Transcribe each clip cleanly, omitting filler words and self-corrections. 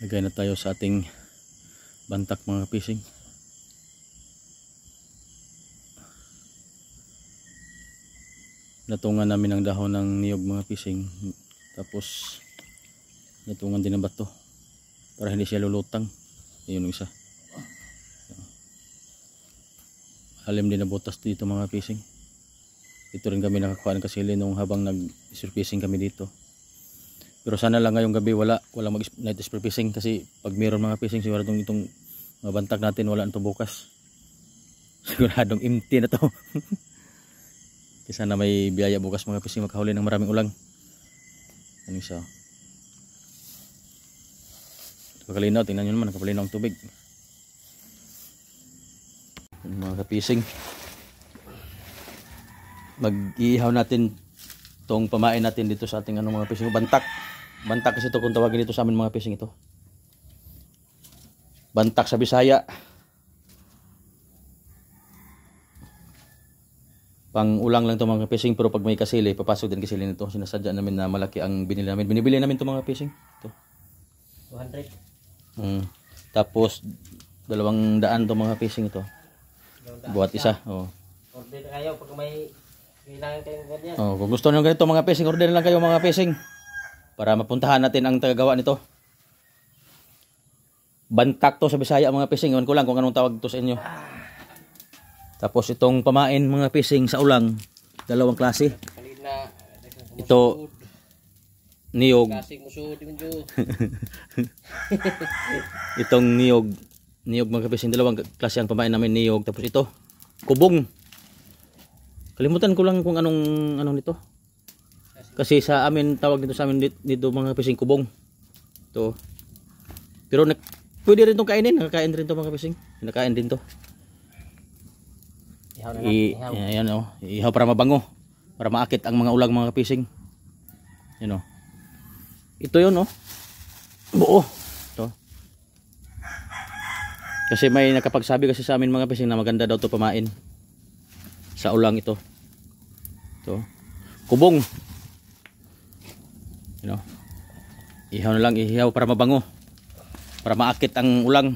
Lagay na tayo sa ating bantak mga fishing. Natungan namin ang dahon ng niyog mga fishing. Tapos natungan din ang bato para hindi siya lulutang. Ayun yung isa. Alim din na butas dito mga fishing. Ito rin kami nakakuha ng kasili nung habang nag-fishing kami dito. Pero sana lang ngayong gabi wala mag-night fishing, kasi pag mayroon mga fishing siguradong itong mga bantak natin wala nito bukas. Siguradong empty na to. Kasi sana may biyaya bukas mga fishing makahuli ng maraming ulang. Ano isa? Pagkalinaw, tingnan nyo naman, nakapalinaw ang tubig. Mga fishing, mag-iihaw natin itong pamain natin dito sa ating mga fishing. Bantak kasi ito kung tawagin dito sa amin mga fishing ito. Bantak sa Bisaya. Pang ulang lang ito mga fishing, pero pag may kasili, papasok din kasili nito. Sinasadya namin na malaki ang binili namin. Binibili namin ito mga fishing. Ito. 200. Tapos 200 ito mga fishing ito. Buhat isa. Oh. Order kayo pag may kailangan kayong ganyan. Oh, kung gusto niyo ganito mga fishing, order lang kayo mga fishing. Para mapuntahan natin ang tagagawa nito. Bantak to sa Bisaya mga fishing. Iwan ko lang kung anong tawag to sa inyo. Tapos itong pamain mga fishing sa ulang, dalawang klase. Ito niyog. Itong niyog mga fishing, dalawang klase ang pamain namin, niyog. Tapos ito, kubong. Kalimutan ko lang kung anong nito. Kasi sa amin, tawag dito sa amin dito mga fishing, kubong. Ito. Pero pwede rin itong kainin. Nakakain rin ito mga fishing. Nakakain din to. Ayan o. Ihaw para mabango. Para maakit ang mga ulang mga fishing. Yan o. Ito yun o. Buo. Ito. Kasi may nakapagsabi kasi sa amin mga fishing na maganda daw ito pamain. Sa ulang ito. Ito. Kubong. You know, ihaw na lang, ihaw para mabango, para maakit ang ulang.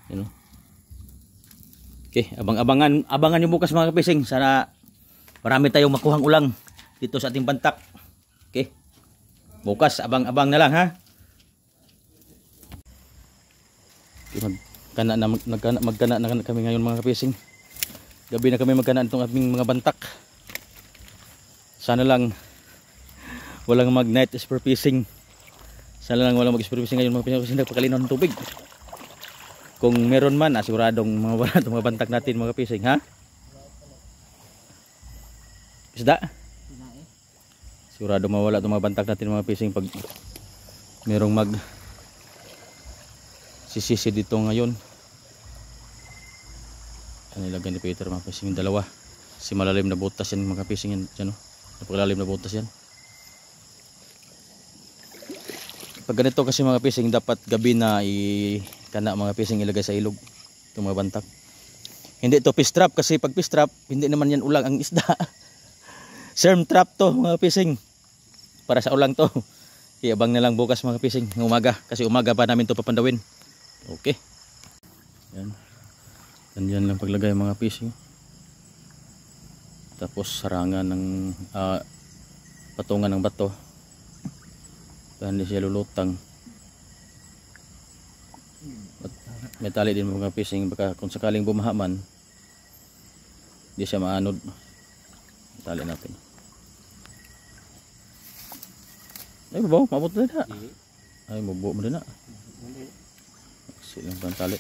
You know. Okay, abangan nyo bukas mga fishing. Sana marami tayong makuhang ulang dito sa ating bantak. Okay, bukas abang na lang ha. Okay, magkana na kami ngayon mga fishing. Gabi na kami magkana itong aming mga bantak. Sana lang walang mag-night spear fishing. Sana lang walang mag-spear fishing ngayon mga fishing kasi nagpakalinaw ng tubig. Kung meron man, siguradong wala itong mga bantak natin mga fishing ha. Isda? Sigurado mawala itong mga bantak natin mga fishing pag merong mag sisisi dito ngayon. Ano ilagay ni Peter mga fishing, yung dalawa. Si malalim na butas yan mga fishing yan. Dyan, napakalalim na butas yan. Pag ganito kasi mga fishing, dapat gabi na kana mga fishing ilagay sa ilog itong mga bantak. Hindi ito fish trap, kasi pag fish trap hindi naman yan ulang ang isda. Serm trap to mga fishing, para sa ulang to. Iabang na lang bukas mga fishing ng umaga, kasi umaga pa namin to papandawin. Okay, yan. Ganyan lang paglagay mga fishing. Tapos sarangan ng patungan ng bato para hindi siya lulutang. At may tali din mga fishing, baka kung sakaling bumahaman hindi siya maanod. Tali natin. Ay babaw, mabot na na. Ay mabuo mo na na. Silang pang tali.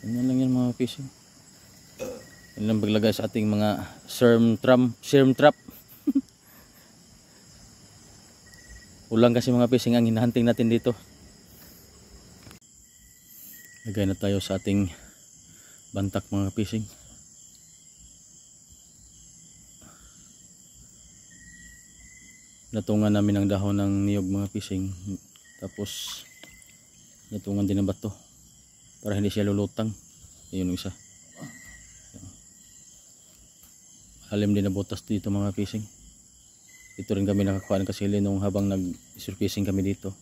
Ganyan lang yan mga fishing. Yan lang paglagay sa ating mga serm trap. Ulang kasi mga fishing ang hinahunting natin dito. Lagay na tayo sa ating bantak mga fishing. Natungan namin ang dahon ng niyog mga fishing. Tapos natungan din ang bato para hindi siya lulutang. Ayun yung isa. Alim din na butas dito mga fishing. Dito rin kami nakakuha ng kasili nung habang nag-fishing kami dito.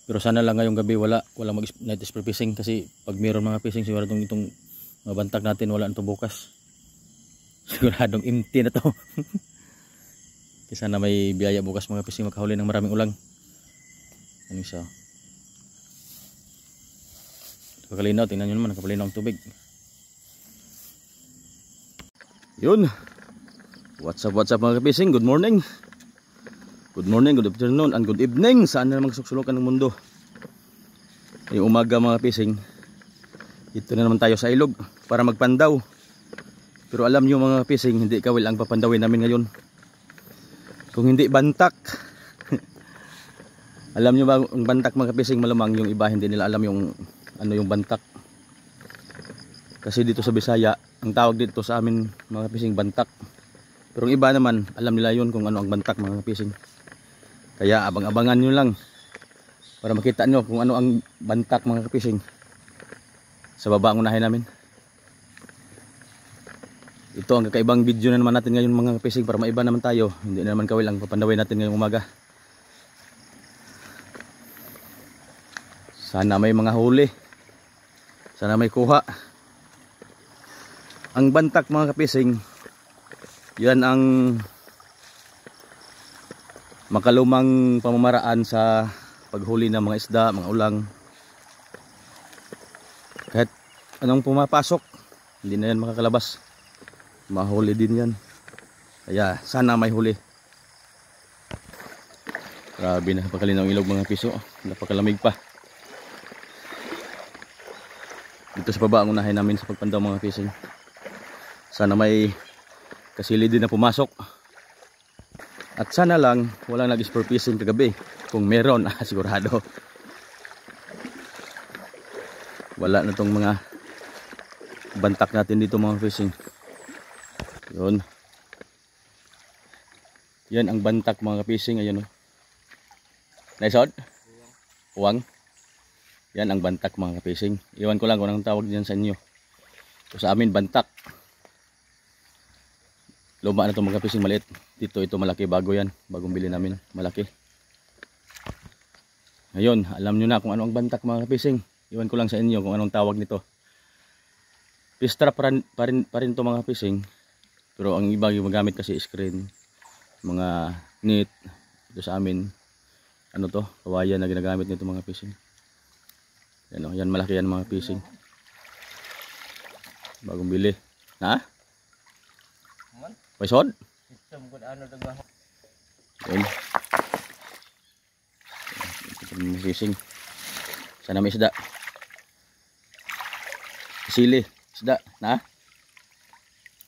Pero sana lang ngayong gabi wala mag night fishing kasi pag mayroon mga fishing siguro itong mga bantak natin wala nito bukas. Siguradong empty na to. Kaya sana may biyaya bukas mga fishing makahuli ng maraming ulang. Ano isa? Kakalinaw, tingnan nyo naman nakapalinaw ang tubig. Yun. What's up mga fishing? Good morning. Good morning, good afternoon, and good evening. Saan na naman suksulukan ng mundo? Yung umaga mga fishing. Ito na naman tayo sa ilog para magpandaw. Pero alam nyo mga fishing, hindi kawil ang papandawin namin ngayon. Kung hindi bantak. Alam nyo ba ang bantak mga fishing, malamang yung iba hindi nila alam yung ano yung bantak. Kasi dito sa Bisaya, ang tawag dito sa amin mga fishing bantak. Pero ang iba naman, alam nila yun kung ano ang bantak mga fishing. Kaya abang-abangan nyo lang para makita nyo kung ano ang bantak mga fishing. Sa baba ang unahin namin. Ito ang kakaibang video na naman natin ngayon mga fishing para maiba naman tayo. Hindi na naman kawil ang papandawin natin ngayong umaga. Sana may mga huli. Sana may kuha. Ang bantak mga fishing, yan ang makalumang pamamaraan sa paghuli ng mga isda, mga ulang. Kahit anong pumapasok, hindi na yan makakalabas. Mahuli din yan. Kaya sana may huli. Grabe na pagkalinaw ilog mga piso. Napakalamig pa. Dito sa baba ang unahin namin sa pagpandaw mga fishing. Sana may kasili din na pumasok. At sana lang walang nag-sport fishing kagabi. Kung meron, sigurado. Wala na tong mga bantak natin dito mga fishing. Yun. Yan ang bantak mga fishing. Ayun o. Naisod? Uwang. Yan ang bantak mga fishing. Iwan ko lang kung anong tawag diyan sa inyo. So, sa amin bantak. Luma na itong mga fishing maliit. Dito ito malaki, bago yan. Bagong bili namin, malaki. Ngayon, alam nyo na kung ano ang bantak mga fishing. Iwan ko lang sa inyo kung anong tawag nito. Fish trap pa rin ito mga fishing. Pero ang iba yung magamit kasi screen. Mga net. Ito sa amin. Ano to? Kawayan na ginagamit nito mga fishing. Yan o, yan malaki yan mga fishing. Bagong bili. Ha? Paisod? Yun. Fishing. Sana may isda. Sili. Isda. Na?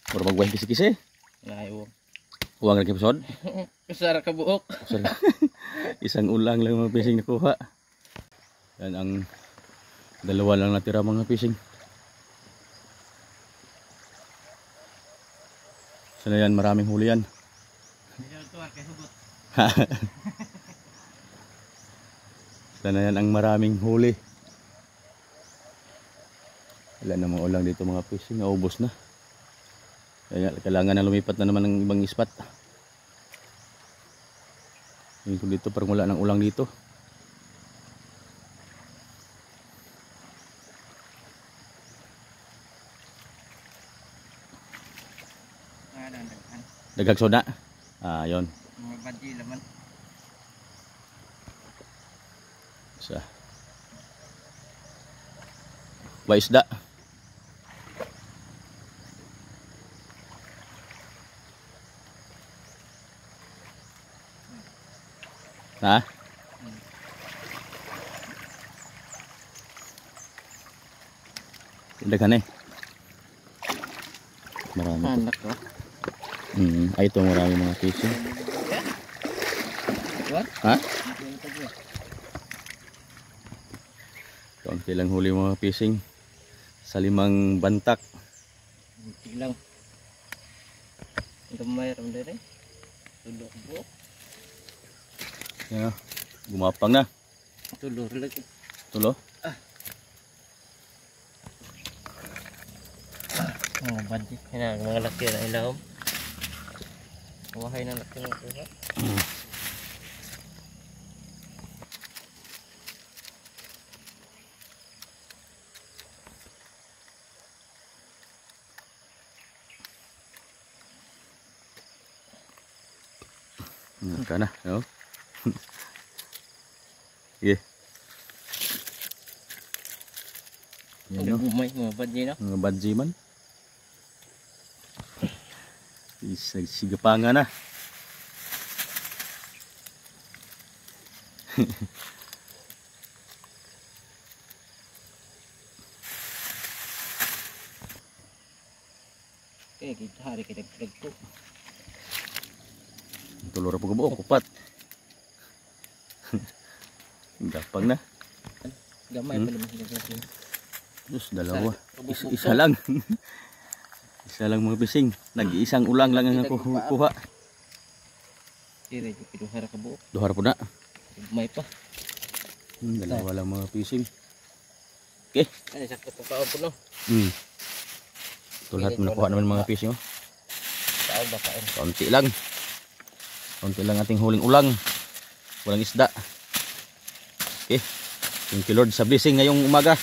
Puro magwahing kisi-kisi. Uwang. Uwang lagi paisod? Kasara ka buok. Isang ulang lang mga fishing nakuha. Yan ang dalawa lang natira mga fishing. Sana yan, maraming huli yan. Sana yan ang maraming huli. Wala namang ulang dito mga fishing, naubos na. Kaya kailangan na lumipat na naman ng ibang spot. Ito dito parang wala ng ulang dito. Dagag soda. Ah, yon. Mga banti laman. Isa. Ba isda. Ha? Daghan eh. Marami. Anak ko. Ay ito marami mga fishing. What? Ha? Kaunti lang huli mga fishing sa 5 bantak. Buti lang. Gamay ram dire. Tulok buok. Yeah. Gumapang na. Tulor lagi. Tulo? Mga banti. Mga laki na ilahom. Wahay na laki ng kuha. Naka na, no? Sige. Yan, no? Gumay, mga badye na. Mga badji man. Sigapanga na. Kaya kita hari kita ko. Tulor po ko kupat. Gapang na. Gamay pa naman sila sa Diyos, dalawa. Isa lang. Isa lang mga pising. Nag-iisang ulang lang ang kuha. Dire yung pinuhara ka buok. Duhar po na. May pa. Dalawa lang mga pising. Okay. Ay, sakto pa taon po no. Ito lahat nakuha naman mga pising. Oh. Taon ba kain? Kaunti lang. Kaunti lang ating huling ulang. Walang isda. Okay. Thank you Lord sa blessing ngayong umaga.